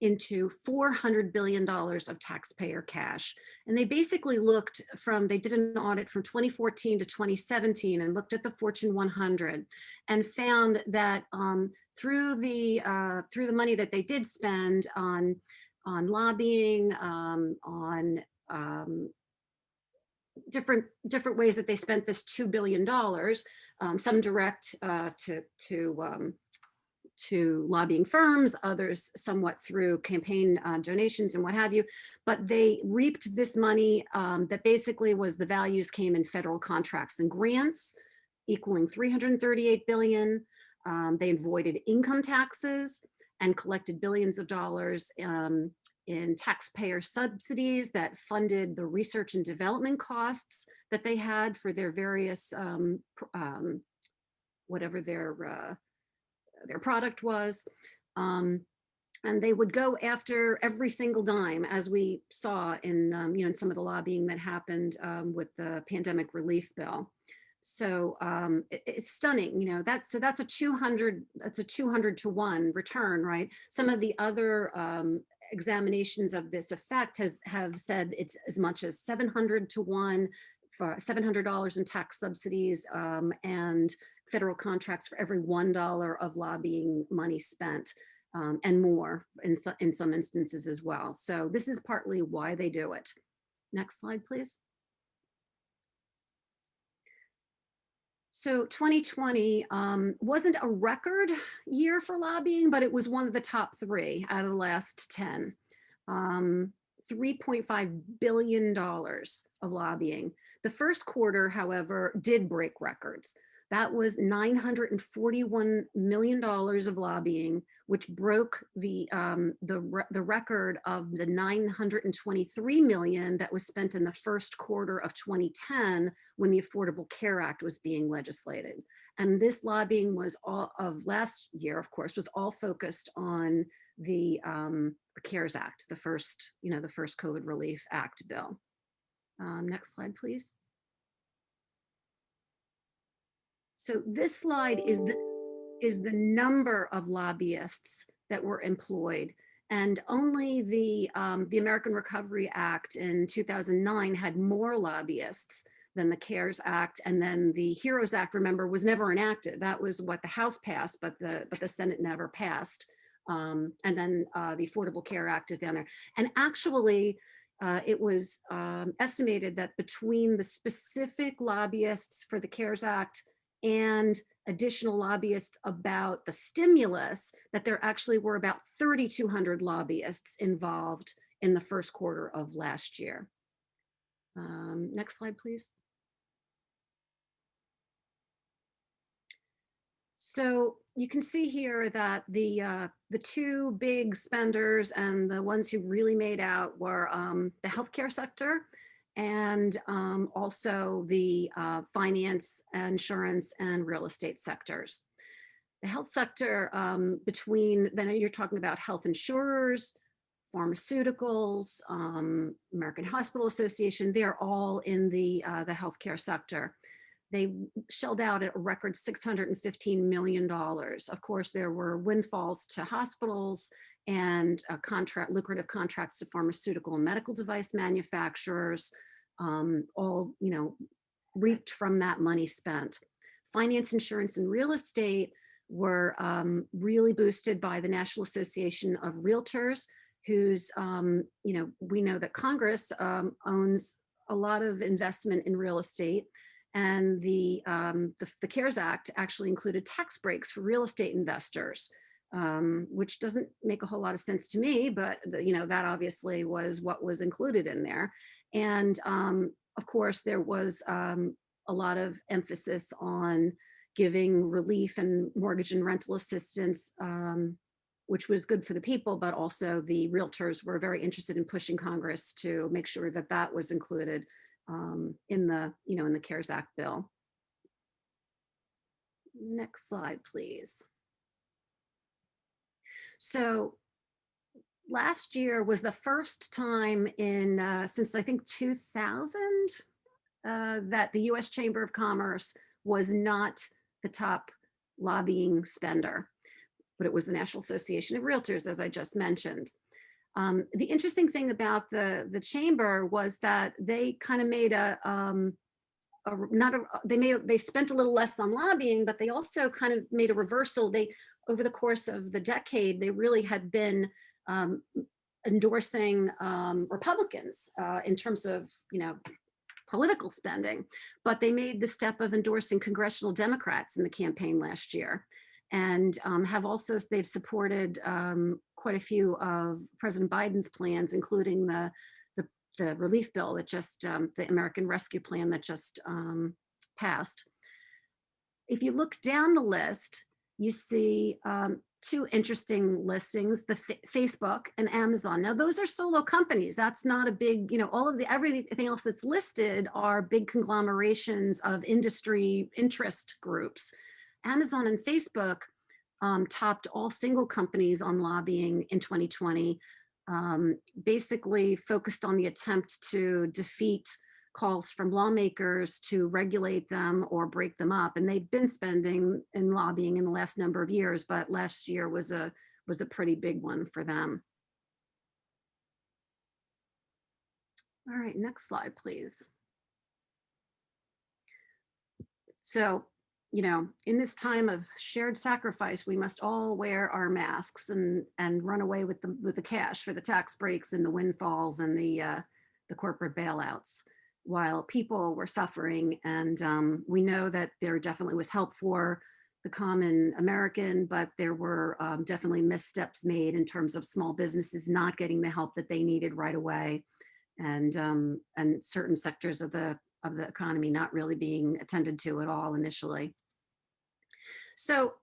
into $400 billion of taxpayer cash. And they basically they did an audit from 2014 to 2017 and looked at the Fortune 100 and found that through the money that they did spend on lobbying, on different ways that they spent this $2 billion, some direct to lobbying firms, others somewhat through campaign donations and what have you. But they reaped this money that basically was the values came in federal contracts and grants equaling $338 billion. They avoided income taxes and collected billions of dollars in taxpayer subsidies that funded the research and development costs that they had for their various, whatever their product was. And they would go after every single dime, as we saw in, in some of the lobbying that happened with the pandemic relief bill. So it's stunning, that's a 200 to 1 return, right? Some of the other examinations of this effect have said it's as much as 700 to 1 for $700 in tax subsidies and federal contracts for every $1 of lobbying money spent and more in some instances as well. So this is partly why they do it. Next slide, please. So 2020 wasn't a record year for lobbying, but it was one of the top 3 out of the last 10. $3.5 billion of lobbying. The first quarter, however, did break records. That was $941 million of lobbying, which broke the record of the $923 million that was spent in the first quarter of 2010 when the Affordable Care Act was being legislated. And this lobbying was all of last year, of course, was all focused on the CARES Act, the first COVID Relief Act bill. Next slide, please. So this slide is the number of lobbyists that were employed, and only the American Recovery Act in 2009 had more lobbyists than the CARES Act, and then the HEROES Act, remember, was never enacted. That was what the House passed, but the Senate never passed. And then the Affordable Care Act is down there. And actually, it was estimated that between the specific lobbyists for the CARES Act and additional lobbyists about the stimulus, that there actually were about 3,200 lobbyists involved in the first quarter of last year. Next slide, please. So you can see here that the two big spenders and the ones who really made out were the healthcare sector and also the finance, insurance, and real estate sectors. The health sector, then you're talking about health insurers, pharmaceuticals, American Hospital Association, they're all in the healthcare sector. They shelled out a record $615 million. Of course, there were windfalls to hospitals and lucrative contracts to pharmaceutical and medical device manufacturers, all reaped from that money spent. Finance, insurance, and real estate were really boosted by the National Association of Realtors, whose, we know that Congress owns a lot of investment in real estate. And the CARES Act actually included tax breaks for real estate investors, which doesn't make a whole lot of sense to me, but that obviously was what was included in there. And of course, there was a lot of emphasis on giving relief and mortgage and rental assistance, which was good for the people, but also the realtors were very interested in pushing Congress to make sure that that was included in the CARES Act bill. Next slide, please. So last year was the first time since I think 2000 that the U.S. Chamber of Commerce was not the top lobbying spender, but it was the National Association of Realtors, as I just mentioned. The interesting thing about the chamber was that they kind of made they spent a little less on lobbying, but they also kind of made a reversal. Over the course of the decade, they really had been endorsing Republicans in terms of political spending, but they made the step of endorsing congressional Democrats in the campaign last year. And they've supported quite a few of President Biden's plans, including the relief bill that just, the American Rescue Plan that just passed. If you look down the list, you see two interesting listings, Facebook and Amazon. Now, those are solo companies. That's not a big, everything else that's listed are big conglomerations of industry interest groups. Amazon and Facebook topped all single companies on lobbying in 2020, basically focused on the attempt to defeat calls from lawmakers to regulate them or break them up. And they've been spending in lobbying in the last number of years, but last year was a pretty big one for them. All right, next slide, please. So, in this time of shared sacrifice, we must all wear our masks and run away with the cash for the tax breaks and the windfalls and the corporate bailouts, while people were suffering. And we know that there definitely was help for the common American, but there were definitely missteps made in terms of small businesses not getting the help that they needed right away, and certain sectors of the economy not really being attended to at all initially. So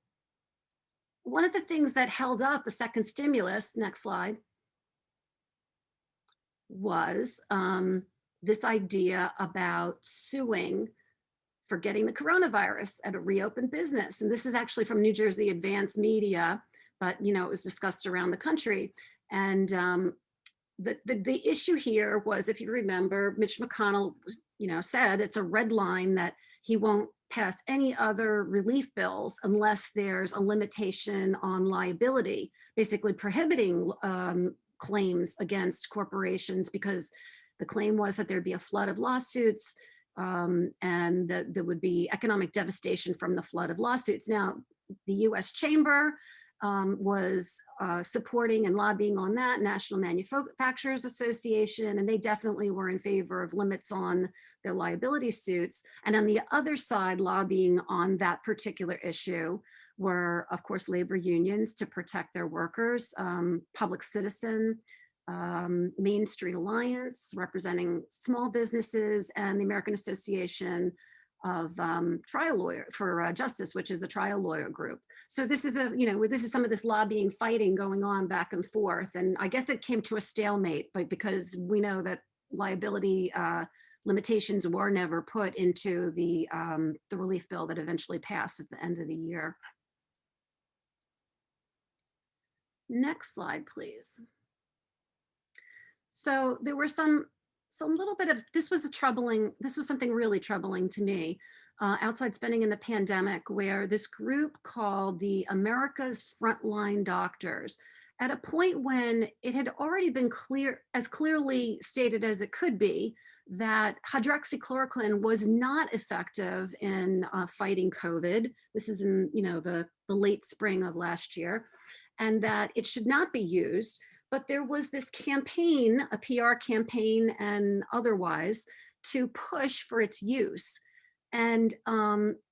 one of the things that held up the second stimulus, next slide, was this idea about suing for getting the coronavirus at a reopened business. And this is actually from New Jersey Advance Media, but it was discussed around the country. And the issue here was, if you remember, Mitch McConnell, said it's a red line that he won't pass any other relief bills unless there's a limitation on liability, basically prohibiting claims against corporations, because the claim was that there'd be a flood of lawsuits and that there would be economic devastation from the flood of lawsuits. Now, the US Chamber was supporting and lobbying on that, National Manufacturers Association, and they definitely were in favor of limits on their liability suits. And on the other side, lobbying on that particular issue were, of course, labor unions to protect their workers, Public Citizen, Main Street Alliance, representing small businesses, and the American Association of Trial Lawyer for Justice, which is the trial lawyer group. So this is this is some of this lobbying, fighting going on back and forth. And I guess it came to a stalemate, but because we know that liability limitations were never put into the relief bill that eventually passed at the end of the year. Next slide, please. So there were some little bit of, this was something really troubling to me, outside spending in the pandemic, where this group called the America's Frontline Doctors, at a point when it had already been clearly stated as it could be, that hydroxychloroquine was not effective in fighting COVID. This is in the late spring of last year, and that it should not be used. But there was this campaign, a PR campaign and otherwise, to push for its use. And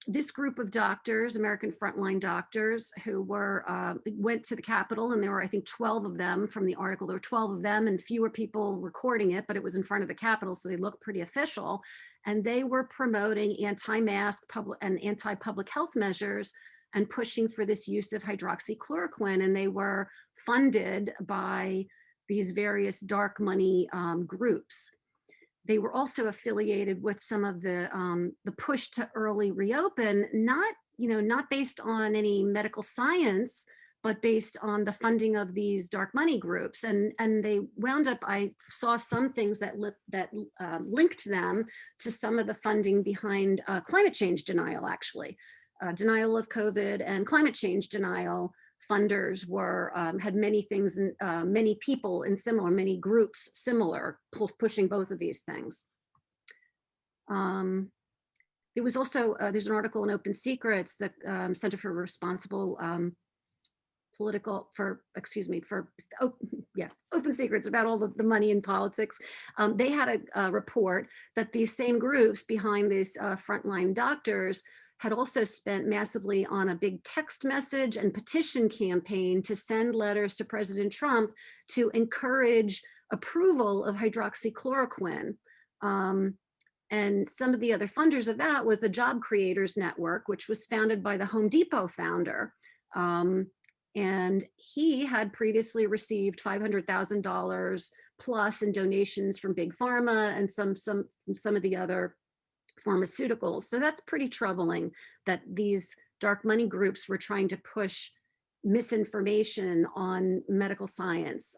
this group of doctors, American Frontline Doctors, who went to the Capitol, and there were, I think, 12 of them from the article. There were 12 of them and fewer people recording it, but it was in front of the Capitol, so they looked pretty official. And they were promoting anti-mask and anti-public health measures and pushing for this use of hydroxychloroquine. And they were funded by these various dark money groups. They were also affiliated with some of the push to early reopen, not based on any medical science, but based on the funding of these dark money groups. And they wound up, I saw some things that linked them to some of the funding behind climate change denial, actually. Denial of COVID and climate change denial funders had many things, and many people in many groups similar, pushing both of these things. There was also, there's an article in Open Secrets, the Center for Responsible Open Secrets, about all the money in politics. They had a report that these same groups behind these frontline doctors had also spent massively on a big text message and petition campaign to send letters to President Trump to encourage approval of hydroxychloroquine. And some of the other funders of that was the Job Creators Network, which was founded by the Home Depot founder. And he had previously received $500,000 plus in donations from Big Pharma and some of the other pharmaceuticals. So that's pretty troubling that these dark money groups were trying to push misinformation on medical science.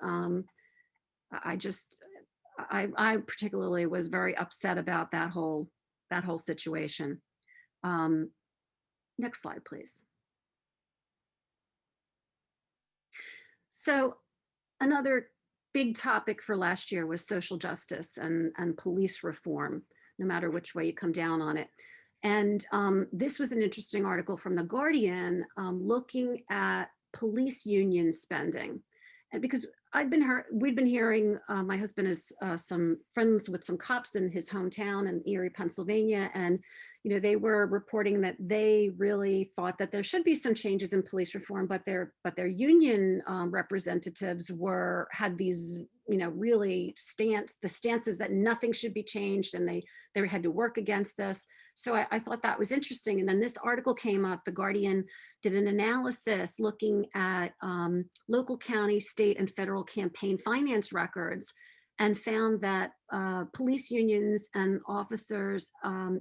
I particularly was very upset about that whole situation. Next slide, please. So another big topic for last year was social justice and police reform, no matter which way you come down on it. And this was an interesting article from The Guardian looking at police union spending. And because we'd been hearing, my husband is some friends with some cops in his hometown in Erie, Pennsylvania, and they were reporting that they really thought that there should be some changes in police reform, but their union representatives had these really the stances that nothing should be changed, and they had to work against this. So I thought that was interesting. And then this article came up. The Guardian did an analysis looking at local, county, state, and federal campaign finance records, and found that police unions and officers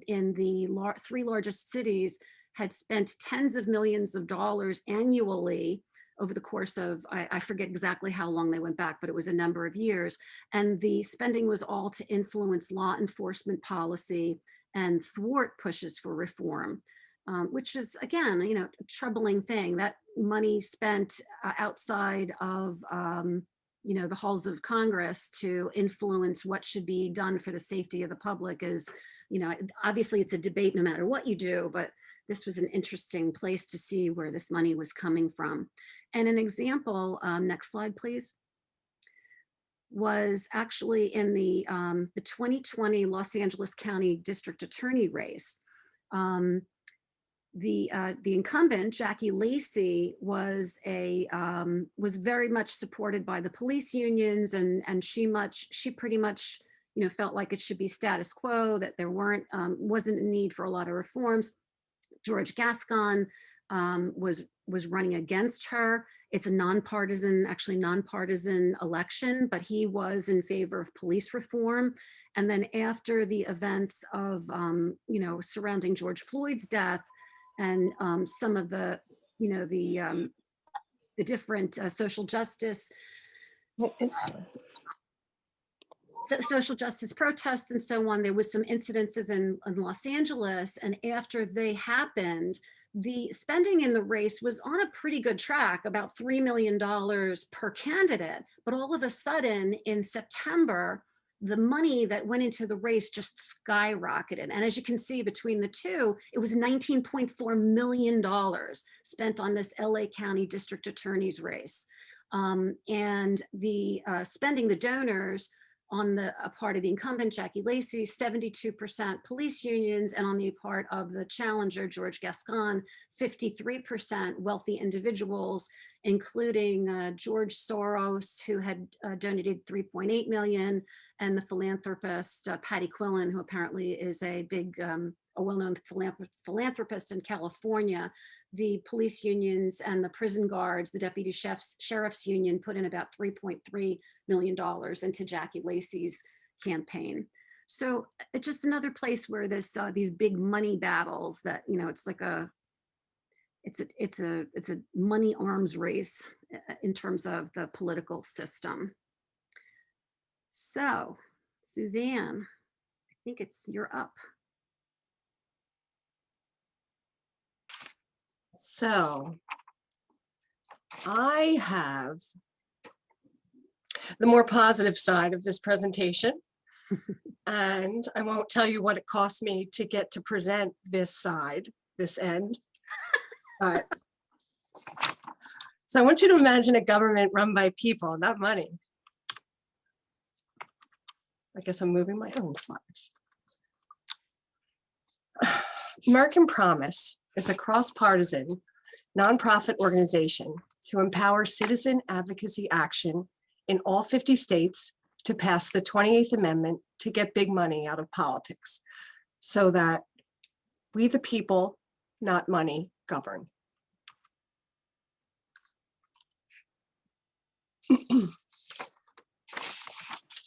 in the three largest cities had spent tens of millions of dollars annually over the course of, I forget exactly how long they went back, but it was a number of years. And the spending was all to influence law enforcement policy and thwart pushes for reform, which is, again, a troubling thing. That money spent outside of the halls of Congress to influence what should be done for the safety of the public is, obviously it's a debate no matter what you do, but this was an interesting place to see where this money was coming from. And an example, next slide, please, was actually in the 2020 Los Angeles County District Attorney race. The incumbent, Jackie Lacey, was very much supported by the police unions, and she pretty much felt like it should be status quo, that there wasn't a need for a lot of reforms. George Gascon was running against her. It's a nonpartisan election, but he was in favor of police reform. And then after the events of surrounding George Floyd's death, and some of the different social justice protests and so on, there was some incidences in Los Angeles. And after they happened, the spending in the race was on a pretty good track, about $3 million per candidate. But all of a sudden in September, the money that went into the race just skyrocketed. And as you can see between the two, it was $19.4 million spent on this LA County District Attorney's race. And the spending, the donors, on the part of the incumbent, Jackie Lacey, 72% police unions, and on the part of the challenger, George Gascon, 53% wealthy individuals, including George Soros, who had donated $3.8 million, and the philanthropist, Patty Quillen, who apparently is a well-known philanthropist in California. The police unions and the prison guards, the deputy sheriff's union, put in about $3.3 million into Jackie Lacey's campaign. So just another place where these big money battles that, it's like it's a money arms race in terms of the political system. So Suzanne, I think you're up.
So I have the more positive side of this presentation, and I won't tell you what it cost me to get to present this end. But so I want you to imagine a government run by people, not money. I guess I'm moving my own slides. American Promise is a cross-partisan nonprofit organization to empower citizen advocacy action in all 50 states to pass the 28th Amendment to get big money out of politics so that we the people, not money, govern.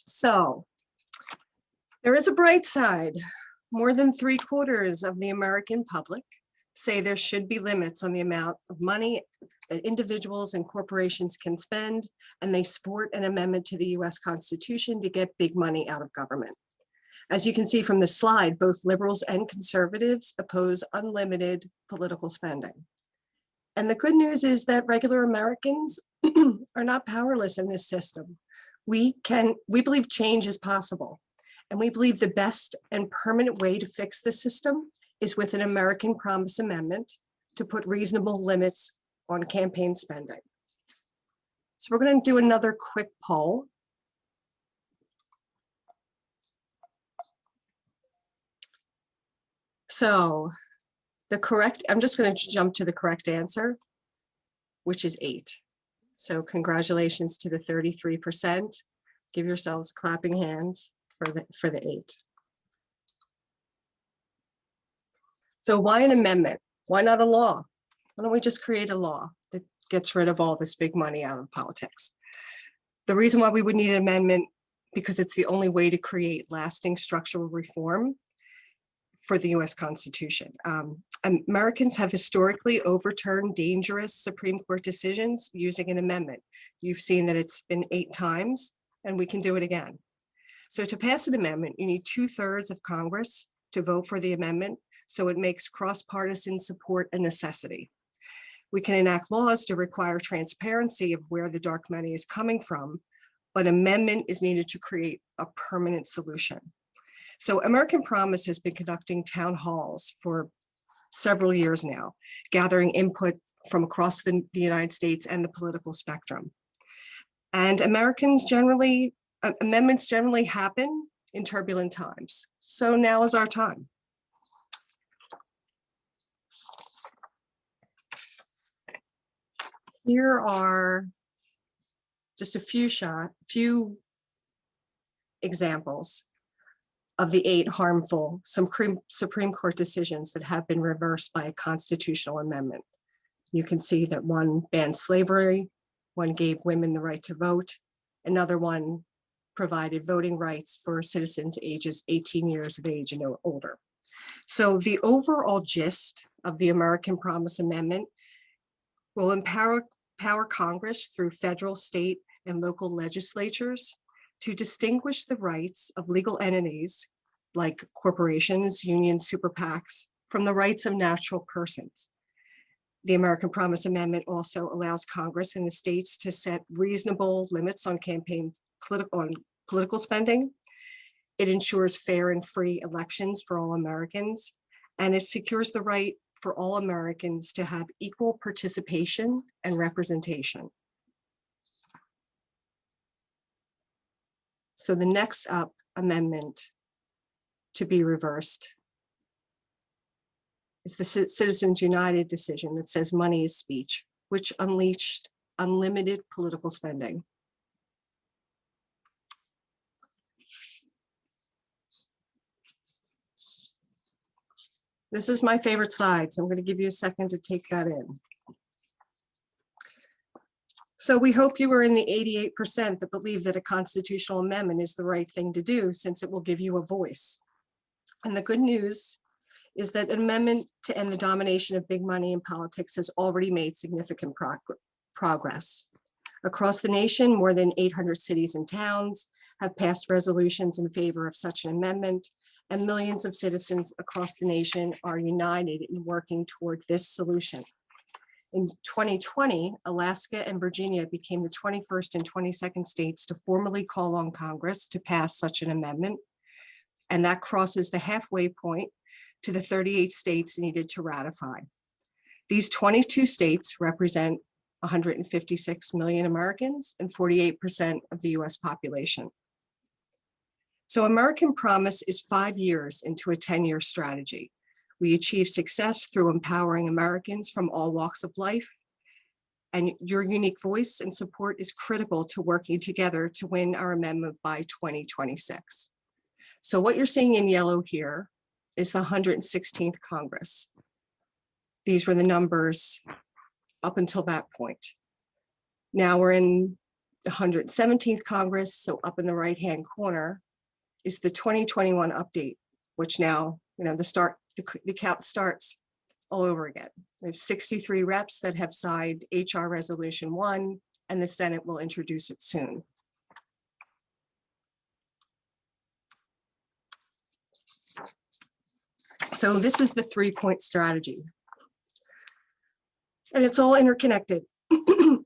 So there is a bright side. More than 3/4 of the American public say there should be limits on the amount of money that individuals and corporations can spend, and they support an amendment to the US Constitution to get big money out of government. As you can see from the slide, both liberals and conservatives oppose unlimited political spending. And the good news is that regular Americans are not powerless in this system. We believe change is possible. And we believe the best and permanent way to fix the system is with an American Promise Amendment to put reasonable limits on campaign spending. So we're going to do another quick poll. So I'm just going to jump to the correct answer, which is 8. So congratulations to the 33%. Give yourselves clapping hands for the 8. So why an amendment? Why not a law? Why don't we just create a law that gets rid of all this big money out of politics? The reason why we would need an amendment, because it's the only way to create lasting structural reform. for the US Constitution. Americans have historically overturned dangerous Supreme Court decisions using an amendment. You've seen that it's been 8 times, and we can do it again. So to pass an amendment, you need 2/3 of Congress to vote for the amendment, so it makes cross-partisan support a necessity. We can enact laws to require transparency of where the dark money is coming from, but amendment is needed to create a permanent solution. So American Promise has been conducting town halls for several years now, gathering input from across the United States and the political spectrum. And amendments generally happen in turbulent times. So now is our time. Here are just a few examples of the 8 harmful Supreme Court decisions that have been reversed by a constitutional amendment. You can see that one banned slavery, one gave women the right to vote, another one provided voting rights for citizens ages 18 years of age and older. So the overall gist of the American Promise Amendment will empower Congress through federal, state, and local legislatures to distinguish the rights of legal entities like corporations, unions, super PACs from the rights of natural persons. The American Promise Amendment also allows Congress and the states to set reasonable limits on political spending. It ensures fair and free elections for all Americans, and it secures the right for all Americans to have equal participation and representation. So the next up amendment to be reversed is the Citizens United decision that says money is speech, which unleashed unlimited political spending. This is my favorite slide, so I'm going to give you a second to take that in. So we hope you are in the 88% that believe that a constitutional amendment is the right thing to do, since it will give you a voice. And the good news is that an amendment to end the domination of big money in politics has already made significant progress. Across the nation, more than 800 cities and towns have passed resolutions in favor of such an amendment, and millions of citizens across the nation are united in working toward this solution. In 2020, Alaska and Virginia became the 21st and 22nd states to formally call on Congress to pass such an amendment, and that crosses the halfway point to the 38 states needed to ratify. These 22 states represent 156 million Americans and 48% of the US population. So American Promise is 5 years into a 10-year strategy. We achieve success through empowering Americans from all walks of life, and your unique voice and support is critical to working together to win our amendment by 2026. So what you're seeing in yellow here is the 116th Congress. These were the numbers up until that point. Now we're in the 117th Congress, so up in the right-hand corner is the 2021 update, which now, the count starts all over again. We have 63 reps that have signed HR Resolution 1, and the Senate will introduce it soon. So this is the 3-point strategy. And it's all interconnected.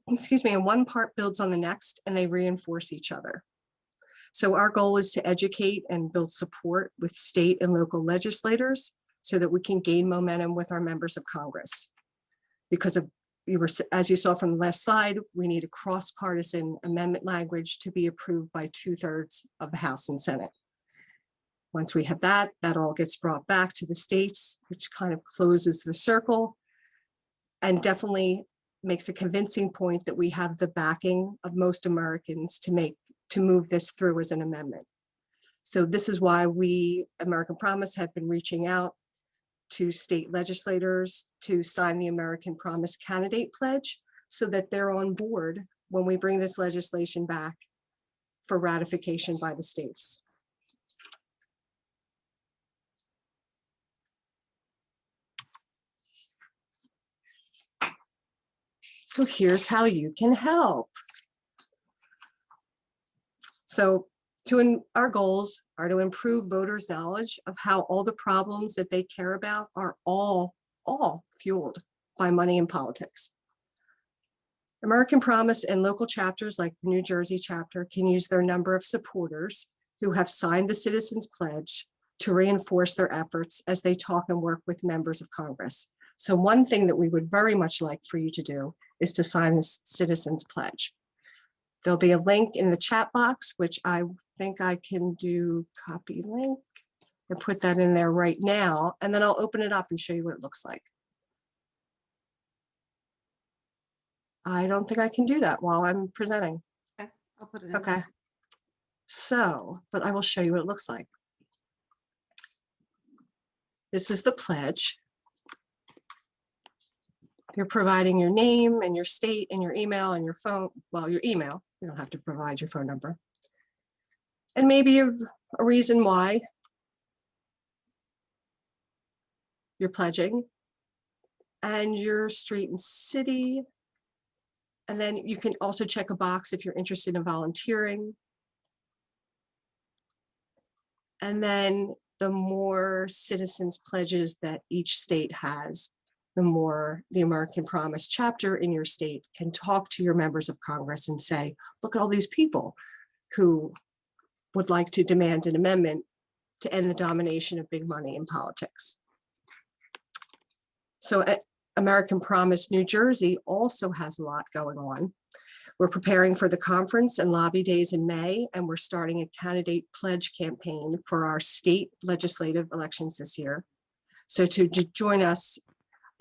Excuse me, and one part builds on the next, and they reinforce each other. So our goal is to educate and build support with state and local legislators so that we can gain momentum with our members of Congress. Because as you saw from the last slide, we need a cross-partisan amendment language to be approved by 2/3 of the House and Senate. Once we have that, that all gets brought back to the states, which kind of closes the circle and definitely makes a convincing point that we have the backing of most Americans to move this through as an amendment. So this is why we, American Promise, have been reaching out to state legislators to sign the American Promise Candidate Pledge so that they're on board when we bring this legislation back for ratification by the states. So here's how you can help. So our goals are to improve voters' knowledge of how all the problems that they care about are all fueled by money and politics. American Promise and local chapters like the New Jersey chapter can use their number of supporters who have signed the Citizens Pledge to reinforce their efforts as they talk and work with members of Congress. So one thing that we would very much like for you to do is to sign the Citizens Pledge. There'll be a link in the chat box, which I think I can do copy link and put that in there right now. And then I'll open it up and show you what it looks like. I don't think I can do that while I'm presenting.
Okay, I'll put it in.
Okay. So, but I will show you what it looks like. This is the pledge. You're providing your name and your state and your email and your phone, well, your email. You don't have to provide your phone number. And maybe you have a reason why you're pledging, and your street and city. And then you can also check a box if you're interested in volunteering. And then the more citizens pledges that each state has, the more the American Promise chapter in your state can talk to your members of Congress and say, look at all these people who would like to demand an amendment to end the domination of big money in politics. So at American Promise New Jersey also has a lot going on. We're preparing for the conference and lobby days in May, and we're starting a candidate pledge campaign for our state legislative elections this year. So to join us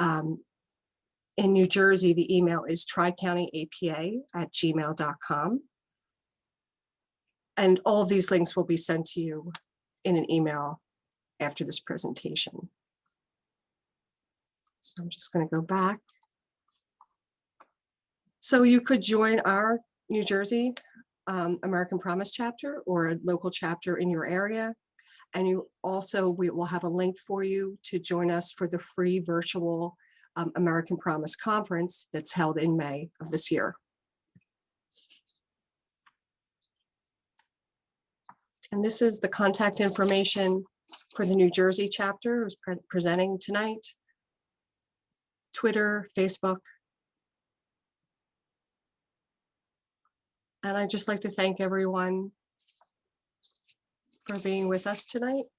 in New Jersey, the email is tricountyapa@gmail.com. And all of these links will be sent to you in an email after this presentation. So I'm just going to go back. So you could join our New Jersey American Promise chapter or a local chapter in your area. And we will have a link for you to join us for the free virtual American Promise conference that's held in May of this year. And this is the contact information for the New Jersey chapter who's presenting tonight. Twitter, Facebook. And I'd just like to thank everyone for being with us tonight.